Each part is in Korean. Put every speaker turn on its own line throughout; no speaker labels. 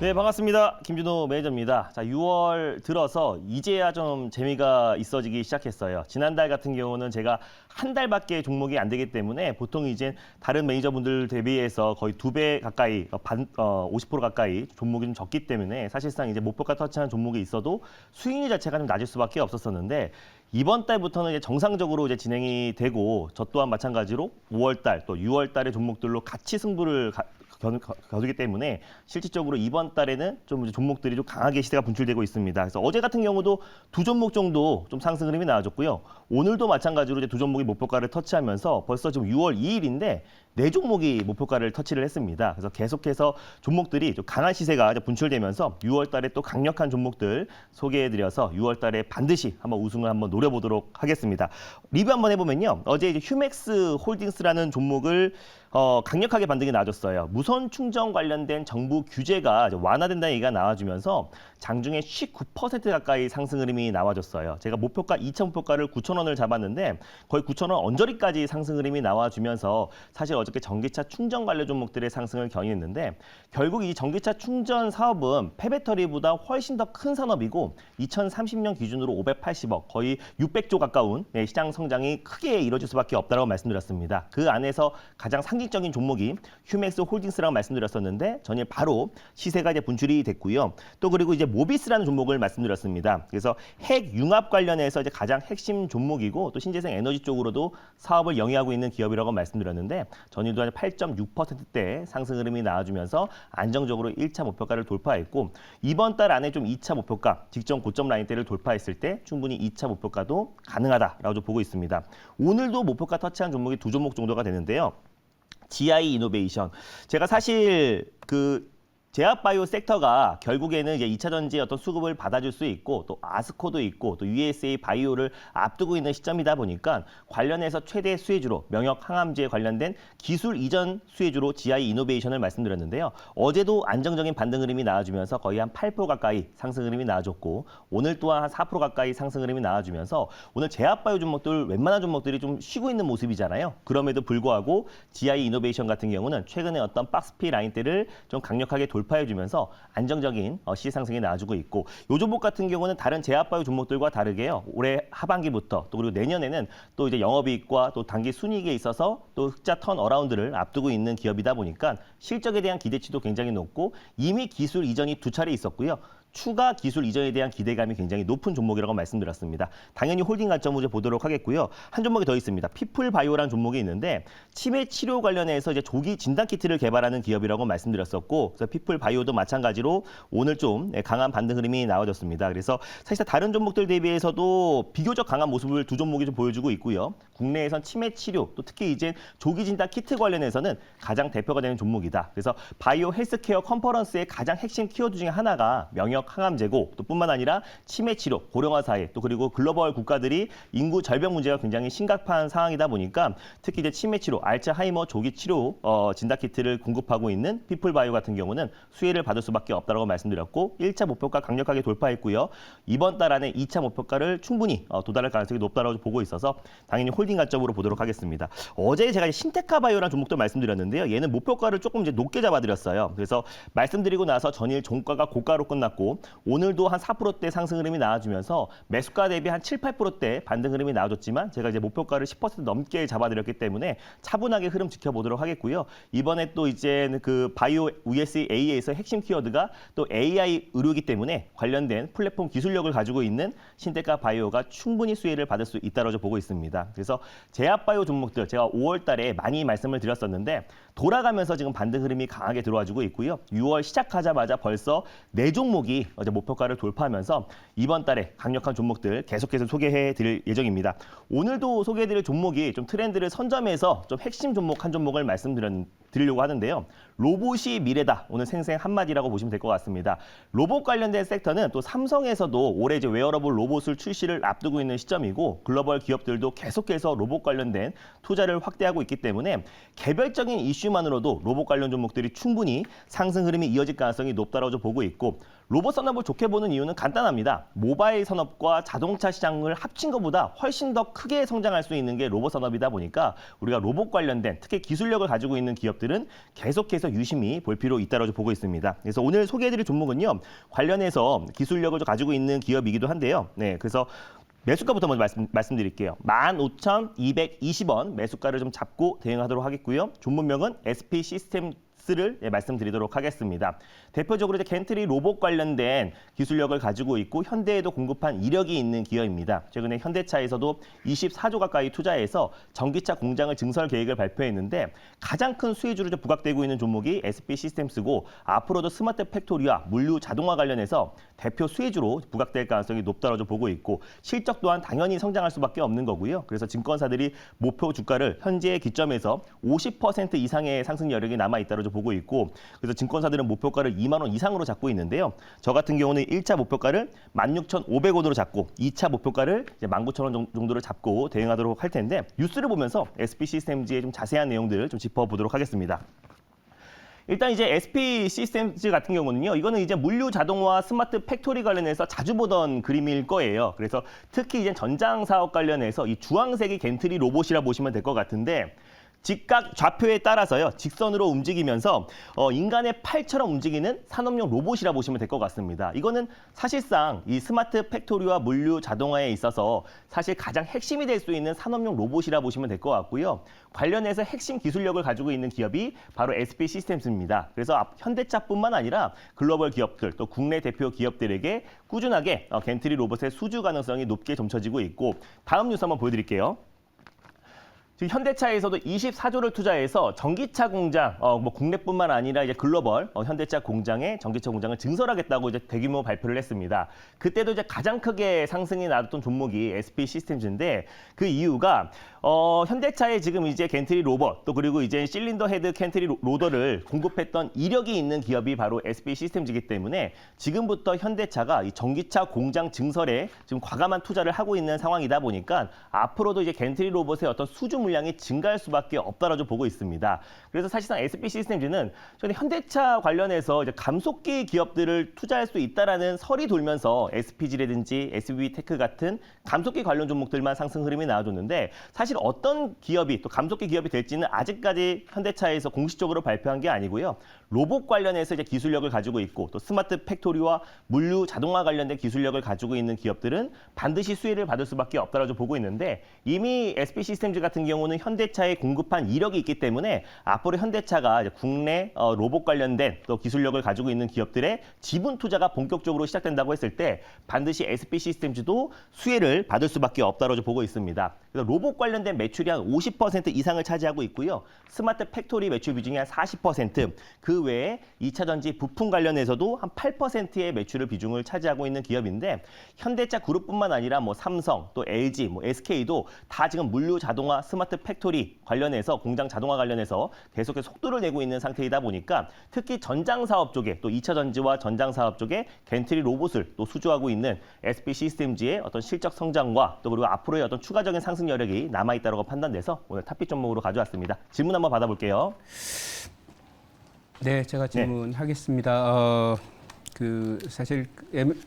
네, 반갑습니다. 김준호 매니저입니다. 자, 6월 들어서 이제야 좀 재미가 있어지기 시작했어요. 지난달 같은 경우는 제가 한 달밖에 종목이 안 되기 때문에 보통 이제 다른 매니저분들 대비해서 거의 2배 가까이, 50% 가까이 종목이 좀 적기 때문에 사실상 이제 목표가 터치하는 종목이 있어도 수익률 자체가 좀 낮을 수밖에 없었었는데 이번 달부터는 이제 정상적으로 이제 진행이 되고 저 또한 마찬가지로 5월 달 또 6월 달의 종목들로 같이 승부를 거두기 때문에 실질적으로 이번 달에는 좀 이제 종목들이 좀 강하게 시세가 분출되고 있습니다. 그래서 어제 같은 경우도 두 종목 정도 좀 상승 흐름이 나와줬고요. 오늘도 마찬가지로 이제 두 종목이 목표가를 터치하면서 벌써 지금 6월 2일인데 네 종목이 목표가를 터치를 했습니다. 그래서 계속해서 종목들이 좀 강한 시세가 이제 분출되면서 6월 달에 또 강력한 종목들 소개해드려서 6월 달에 반드시 한번 우승을 한번 노려보도록 하겠습니다. 리뷰 한번 해보면요. 어제 이제 휴맥스 홀딩스라는 종목을 강력하게 반등이 나와줬어요. 무선 충전 관련된 정부 규제가 완화된다는 얘기가 나와주면서 장중에 19% 가까이 상승 흐름이 나와줬어요. 제가 목표가 2차 목표가를 9,000원을 잡았는데 거의 9,000원 언저리까지 상승 흐름이 나와주면서 사실 어저께 전기차 충전 관련 종목들의 상승을 견인했는데 결국 이 전기차 충전 사업은 폐배터리보다 훨씬 더 큰 산업이고 2030년 기준으로 580억, 거의 600조 가까운 시장 성장이 크게 이루어질 수밖에 없다고 말씀드렸습니다. 그 안에서 가장 상징적인 종목이 휴맥스 홀딩스라고 말씀드렸었는데 전일 바로 시세가 이제 분출이 됐고요. 또 그리고 이제 모비스라는 종목을 말씀드렸습니다. 그래서 핵 융합 관련해서 이제 가장 핵심 종목이고 또 신재생 에너지 쪽으로도 사업을 영위하고 있는 기업이라고 말씀드렸는데 전일도 한 8.6%대 상승 흐름이 나와주면서 안정적으로 1차 목표가를 돌파했고 이번 달 안에 좀 2차 목표가 직전 고점 라인대를 돌파했을 때 충분히 2차 목표가도 가능하다라고 좀 보고 있습니다. 오늘도 목표가 터치한 종목이 두 종목 정도가 되는데요. GI 이노베이션. 제가 사실 제약바이오 섹터가 결국에는 이제 2차 전지의 어떤 수급을 받아줄 수 있고 또 아스코도 있고 또 USA 바이오를 앞두고 있는 시점이다 보니까 관련해서 최대 수혜주로 명역 항암제에 관련된 기술 이전 수혜주로 GI 이노베이션을 말씀드렸는데요. 어제도 안정적인 반등 흐름이 나와주면서 거의 한 8% 가까이 상승 흐름이 나와줬고 오늘 또한 한 4% 가까이 상승 흐름이 나와주면서 오늘 제약바이오 종목들 웬만한 종목들이 좀 쉬고 있는 모습이잖아요. 그럼에도 불구하고 GI 이노베이션 같은 경우는 최근에 어떤 박스피 라인대를 좀 강력하게 돌파해주면서 안정적인 시세 상승이 나와주고 있고 요 종목 같은 경우는 다른 제약바이오 종목들과 다르게요. 올해 하반기부터 또 그리고 내년에는 또 이제 영업이익과 또 단기 순이익에 있어서 또 흑자 턴 어라운드를 앞두고 있는 기업이다 보니까 실적에 대한 기대치도 굉장히 높고 이미 기술 이전이 두 차례 있었고요. 추가 기술 이전에 대한 기대감이 굉장히 높은 종목이라고 말씀드렸습니다. 당연히 홀딩 관점으로 보도록 하겠고요. 한 종목이 더 있습니다. 피플바이오라는 종목이 있는데 치매 치료 관련해서 이제 조기 진단 키트를 개발하는 기업이라고 말씀드렸었고 그래서 피플바이오도 마찬가지로 오늘 좀 강한 반등 흐름이 나와졌습니다. 그래서 사실 다른 종목들 대비해서도 비교적 강한 모습을 두 종목이 좀 보여주고 있고요. 국내에선 치매 치료 또 특히 이제 조기 진단 키트 관련해서는 가장 대표가 되는 종목이다. 그래서 바이오 헬스케어 컨퍼런스의 가장 핵심 키워드 중에 하나가 명역 항암제고 또 뿐만 아니라 치매 치료, 고령화 사회 또 그리고 글로벌 국가들이 인구 절벽 문제가 굉장히 심각한 상황이다 보니까 특히 이제 치매 치료, 알츠하이머 조기 치료 진단 키트를 공급하고 있는 피플바이오 같은 경우는 수혜를 받을 수밖에 없다고 말씀드렸고 1차 목표가 강력하게 돌파했고요. 이번 달 안에 2차 목표가를 충분히 도달할 가능성이 높다고 보고 있어서 당연히 홀딩 관점으로 보도록 하겠습니다. 어제 제가 신테카 바이오라는 종목도 말씀드렸는데요. 얘는 목표가를 조금 이제 높게 잡아드렸어요. 그래서 말씀드리고 나서 전일 종가가 고가로 끝났고 오늘도 한 4%대 상승 흐름이 나와주면서 매수가 대비 한 7, 8%대 반등 흐름이 나와줬지만 제가 이제 목표가를 10% 넘게 잡아드렸기 때문에 차분하게 흐름 지켜보도록 하겠고요. 이번에 또 이제 바이오 USA에서 핵심 키워드가 또 AI 의료이기 때문에 관련된 플랫폼 기술력을 가지고 있는 신테카 바이오가 충분히 수혜를 받을 수 있다고 보고 있습니다. 그래서 제약바이오 종목들 제가 5월 달에 많이 말씀을 드렸었는데 돌아가면서 지금 반등 흐름이 강하게 들어와주고 있고요. 6월 시작하자마자 벌써 4종목이 어제 목표가를 돌파하면서 이번 달에 강력한 종목들 계속해서 소개해 드릴 예정입니다. 오늘도 소개해 드릴 종목이 좀 트렌드를 선점해서 좀 핵심 종목 한 종목을 말씀드리려고 하는데요. 로봇이 미래다. 오늘 생생 한마디라고 보시면 될 것 같습니다. 로봇 관련된 섹터는 또 삼성에서도 올해 이제 웨어러블 로봇을 출시를 앞두고 있는 시점이고 글로벌 기업들도 계속해서 로봇 관련된 투자를 확대하고 있기 때문에 개별적인 이슈만으로도 로봇 관련 종목들이 충분히 상승 흐름이 이어질 가능성이 높다고 보고 있고 로봇 로봇 산업을 좋게 보는 이유는 간단합니다. 모바일 산업과 자동차 시장을 합친 것보다 훨씬 더 크게 성장할 수 있는 게 로봇 산업이다 보니까 우리가 로봇 관련된 특히 기술력을 가지고 있는 기업들은 계속해서 유심히 볼 필요 있다고 보고 있습니다. 그래서 오늘 소개해드릴 종목은요. 관련해서 기술력을 가지고 있는 기업이기도 한데요. 네, 그래서 매수가부터 먼저 말씀드릴게요. 15,220원 매수가를 좀 잡고 대응하도록 하겠고요. 종목명은 SP 시스템스를 말씀드리도록 하겠습니다. 대표적으로 이제 겐트리 로봇 관련된 기술력을 가지고 있고 현대에도 공급한 이력이 있는 기업입니다. 최근에 현대차에서도 24조 가까이 투자해서 전기차 공장을 증설 계획을 발표했는데 가장 큰 수혜주로 부각되고 있는 종목이 SP 시스템스고 앞으로도 스마트 팩토리와 물류 자동화 관련해서 대표 수혜주로 부각될 가능성이 높다고 보고 있고 실적 또한 당연히 성장할 수밖에 없는 거고요. 그래서 증권사들이 목표 주가를 현재의 기점에서 50% 이상의 상승 여력이 남아 있다고 보고 있고 그래서 증권사들은 목표가를 2만 원 이상으로 잡고 있는데요. 저 같은 경우는 1차 목표가를 16,500원으로 잡고 2차 목표가를 19,000원 정도를 잡고 대응하도록 할 텐데 뉴스를 보면서 SP 시스템즈의 좀 자세한 내용들을 좀 짚어보도록 하겠습니다. 일단 이제 SP 시스템즈 같은 경우는요. 이거는 이제 물류 자동화 스마트 팩토리 관련해서 자주 보던 그림일 거예요. 그래서 특히 이제 전장 사업 관련해서 이 주황색이 겐트리 로봇이라 보시면 될 것 같은데 직각 좌표에 따라서요. 직선으로 움직이면서 인간의 팔처럼 움직이는 산업용 로봇이라 보시면 될 것 같습니다. 이거는 사실상 이 스마트 팩토리와 물류 자동화에 있어서 사실 가장 핵심이 될 수 있는 산업용 로봇이라 보시면 될 것 같고요. 관련해서 핵심 기술력을 가지고 있는 기업이 바로 SP 시스템스입니다. 그래서 현대차뿐만 아니라 글로벌 기업들 또 국내 대표 기업들에게 꾸준하게 겐트리 로봇의 수주 가능성이 높게 점쳐지고 있고 다음 뉴스 한번 보여드릴게요. 지금 현대차에서도 24조를 투자해서 전기차 공장, 뭐 국내뿐만 아니라 이제 글로벌 현대차 공장에 전기차 공장을 증설하겠다고 이제 대규모 발표를 했습니다. 그때도 이제 가장 크게 상승이 나왔던 종목이 SP 시스템즈인데 그 이유가 현대차에 지금 이제 겐트리 로봇 또 그리고 이제 실린더 헤드 겐트리 로더를 공급했던 이력이 있는 기업이 바로 SP 시스템즈이기 때문에 지금부터 현대차가 이 전기차 공장 증설에 지금 과감한 투자를 하고 있는 상황이다 보니까 앞으로도 이제 겐트리 로봇의 어떤 수주 물량이 증가할 수밖에 없다라고 보고 있습니다. 그래서 사실상 SP 시스템즈는 현대차 관련해서 이제 감속기 기업들을 투자할 수 있다라는 설이 돌면서 SPG라든지 SBTech 같은 감속기 관련 종목들만 상승 흐름이 나와줬는데 사실 어떤 기업이 또 감속기 기업이 될지는 아직까지 현대차에서 공식적으로 발표한 게 아니고요. 로봇 관련해서 이제 기술력을 가지고 있고 또 스마트 팩토리와 물류 자동화 관련된 기술력을 가지고 있는 기업들은 반드시 수혜를 받을 수밖에 없다라고 보고 있는데 이미 SP 시스템즈 같은 경우는 현대차에 공급한 이력이 있기 때문에 앞으로 현대차가 이제 국내 로봇 관련된 또 기술력을 가지고 있는 기업들의 지분 투자가 본격적으로 시작된다고 했을 때 반드시 SP 시스템즈도 수혜를 받을 수밖에 없다라고 보고 있습니다. 그래서 로봇 관련된 매출이 한 50% 이상을 차지하고 있고요. 스마트 팩토리 매출 비중이 한 40%, 그 외에 2차 전지 부품 관련해서도 한 8%의 매출을 비중을 차지하고 있는 기업인데 현대차 그룹뿐만 아니라 뭐 삼성, 또 LG, 뭐 SK도 다 지금 물류 자동화 스마트 팩토리 관련해서 공장 자동화 관련해서 계속해서 속도를 내고 있는 상태이다 보니까 특히 전장 사업 쪽에 또 2차 전지와 전장 사업 쪽에 겐트리 로봇을 또 수주하고 있는 SP 시스템즈의 어떤 실적 성장과 또 그리고 앞으로의 어떤 추가적인 상승 여력이 남아 있다고 판단돼서 오늘 탑픽 종목으로 가져왔습니다. 질문 한번 받아볼게요.
네, 제가 질문하겠습니다. 사실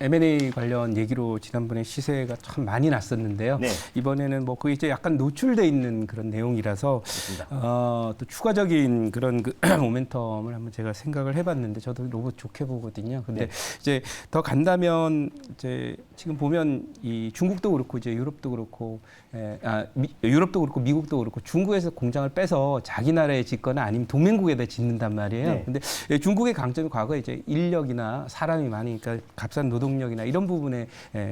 M&A 관련 얘기로 지난번에 시세가 참 많이 났었는데요.
네.
이번에는 뭐 그게 이제 약간 노출돼 있는 그런 내용이라서 또 추가적인 그런 모멘텀을 한번 제가 생각을 해봤는데 저도 로봇 좋게 보거든요. 근데
네.
이제 더 간다면 이제 지금 보면 이 중국도 그렇고 이제 유럽도 그렇고 유럽도 그렇고 미국도 그렇고 중국에서 공장을 빼서 자기 나라에 짓거나 아니면 동맹국에다 짓는단 말이에요.
네.
근데 중국의 강점이 과거에 이제 인력이나 사람이 많으니까 값싼 노동력이나 이런 부분에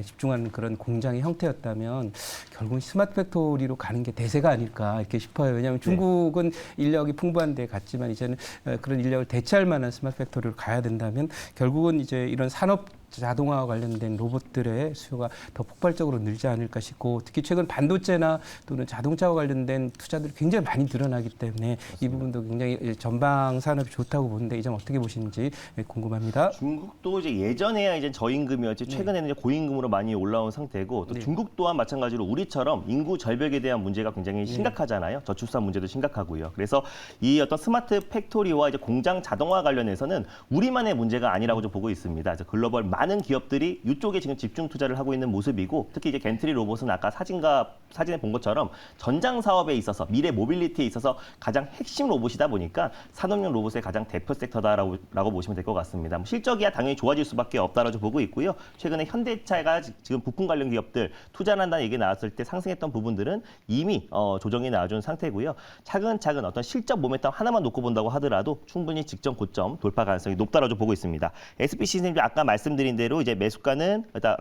집중하는 그런 공장의 형태였다면 결국은 스마트 팩토리로 가는 게 대세가 아닐까 이렇게 싶어요. 왜냐하면 중국은 인력이 풍부한 데 갔지만 이제는 그런 인력을 대체할 만한 스마트 팩토리로 가야 된다면 결국은 이제 이런 산업 자동화와 관련된 로봇들의 수요가 더 폭발적으로 늘지 않을까 싶고 특히 최근 반도체나 또는 자동차와 관련된 투자들이 굉장히 많이 늘어나기 때문에 그렇습니다. 이 부분도 굉장히 전방 산업이 좋다고 보는데 이 점 어떻게 보시는지 궁금합니다.
중국도 이제 예전에야 이제 저임금이었지 최근에는 이제 고임금으로 많이 올라온 상태고 또 중국 또한 마찬가지로 우리처럼 인구 절벽에 대한 문제가 굉장히 심각하잖아요. 저출산 문제도 심각하고요. 그래서 이 어떤 스마트 팩토리와 이제 공장 자동화 관련해서는 우리만의 문제가 아니라고 좀 보고 있습니다. 글로벌 많은 기업들이 이쪽에 지금 집중 투자를 하고 있는 모습이고 특히 이제 겐트리 로봇은 아까 사진에 본 것처럼 전장 사업에 있어서 미래 모빌리티에 있어서 가장 핵심 로봇이다 보니까 산업용 로봇의 가장 대표 섹터다라고 보시면 될 것 같습니다. 실적이야 당연히 좋아질 수밖에 없다라고 보고 있고요. 최근에 현대차가 지금 부품 관련 기업들 투자를 한다는 얘기 나왔을 때 상승했던 부분들은 이미 조정이 나와준 상태고요. 차근차근 어떤 실적 모멘텀 하나만 놓고 본다고 하더라도 충분히 직전 고점 돌파 가능성이 높다라고 보고 있습니다. SBC 선생님 아까 말씀드린 대로 이제 매수가는 아까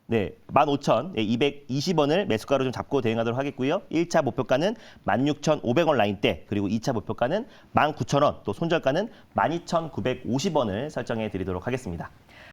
15,220원을 매수가로 좀 잡고 대응하도록 하겠고요. 1차 목표가는 16,500원 라인대, 그리고 2차 목표가는 19,000원, 또 손절가는 12,950원을 설정해 드리도록 하겠습니다.